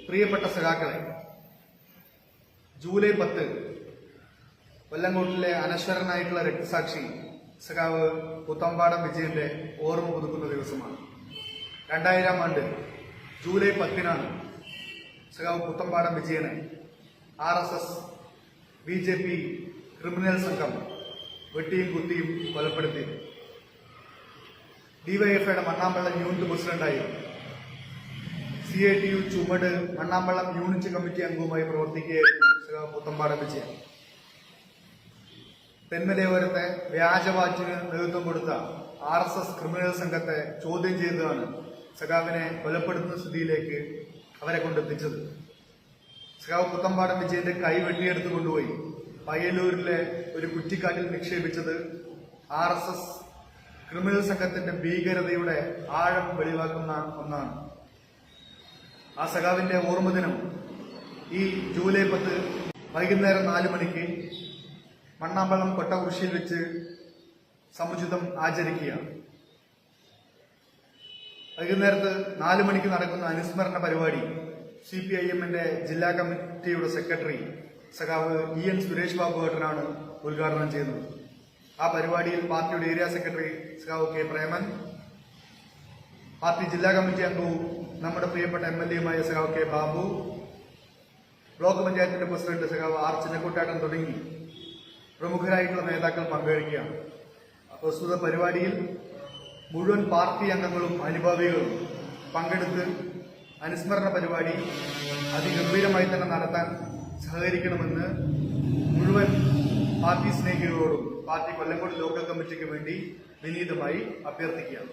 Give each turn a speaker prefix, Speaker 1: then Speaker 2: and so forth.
Speaker 1: പ്രിയപ്പെട്ട സഖാക്കളെ, ജൂലൈ 10 കൊല്ലങ്കോട്ടിലെ അനശ്വരനായിട്ടുള്ള രക്തസാക്ഷി സഖാവ് പുത്തമ്പാടം വിജയന്റെ ഓർമ്മ പുതുക്കുന്ന ദിവസമാണ്. 2000 ആണ്ട് ജൂലൈ 10 സഖാവ് പുത്തമ്പാടം വിജയനെ RSS BJP ക്രിമിനൽ സംഘം വെട്ടിയും കുത്തിയും കൊലപ്പെടുത്തി. ഡിവൈഎഫ്ഐയുടെ മണ്ണാമ്പള്ളം യൂണിറ്റ് പ്രസിഡന്റായിരുന്നു. CITU ചുമട് മണ്ണാമ്പള്ളം യൂണിറ്റ് കമ്മിറ്റി അംഗവുമായി പ്രവർത്തിക്കുകയായിരുന്നു സഖാവ് പുത്തമ്പാടം വിജയൻ. തെന്മലയോരത്തെ വ്യാജവാറ്റിന് നേതൃത്വം കൊടുത്ത RSS ക്രിമിനൽ സംഘത്തെ ചോദ്യം ചെയ്തതാണ് സഖാവിനെ കൊലപ്പെടുത്തുന്ന സ്ഥിതിയിലേക്ക് അവരെ കൊണ്ടെത്തിച്ചത്. സഖാവ് പുത്തമ്പാടം വിജയന്റെ കൈ വെട്ടിയെടുത്ത് കൊണ്ടുപോയി പയ്യന്നൂരിലെ ഒരു കുറ്റിക്കാട്ടിൽ നിക്ഷേപിച്ചത് RSS ക്രിമിനൽ സംഘത്തിന്റെ ഭീകരതയുടെ ആഴം വെളിവാക്കുന്ന ഒന്നാണ്. ആ സഖാവിന്റെ ഓർമ്മദിനം ഈ ജൂലൈ 10 വൈകുന്നേരം 4 മണിക്ക് മണ്ണാമ്പള്ളം കൊട്ടകുറിശ്ശിയിൽ വെച്ച് സമുചിതം ആചരിക്കുകയാണ്. വൈകുന്നേരത്ത് 4 മണിക്ക് നടക്കുന്ന അനുസ്മരണ പരിപാടി CPIM-ന്റെ ജില്ലാ കമ്മിറ്റിയുടെ സെക്രട്ടറി സഖാവ് EN സുരേഷ് ബാബു ഏട്ടനാണ് ഉദ്ഘാടനം ചെയ്യുന്നത്. ആ പരിപാടിയിൽ പാർട്ടിയുടെ ഏരിയ സെക്രട്ടറി സഖാവ് K പ്രേമൻ, പാർട്ടി ജില്ലാ കമ്മിറ്റി അംഗവും നമ്മുടെ പ്രിയപ്പെട്ട MLA-യുമായ സഖാവ് K ബാബു, ബ്ലോക്ക് പഞ്ചായത്തിന്റെ പ്രസിഡന്റ് സഖാവ് R ചിന്നക്കുട്ടാട്ടൻ തുടങ്ങി പ്രമുഖരായിട്ടുള്ള നേതാക്കൾ പങ്കെടുക്കുകയാണ്. പ്രസ്തുത പരിപാടിയിൽ മുഴുവൻ പാർട്ടി അംഗങ്ങളും അനുഭാവികളും പങ്കെടുത്ത് അനുസ്മരണ പരിപാടി അതിഗംഭീരമായി തന്നെ നടത്താൻ സഹകരിക്കണമെന്ന് മുഴുവൻ പാർട്ടി സ്നേഹികളോടും പാർട്ടി കൊല്ലങ്കോട് ലോക്കൽ കമ്മിറ്റിക്ക് വേണ്ടി വിനീതമായി അഭ്യർത്ഥിക്കുകയാണ്.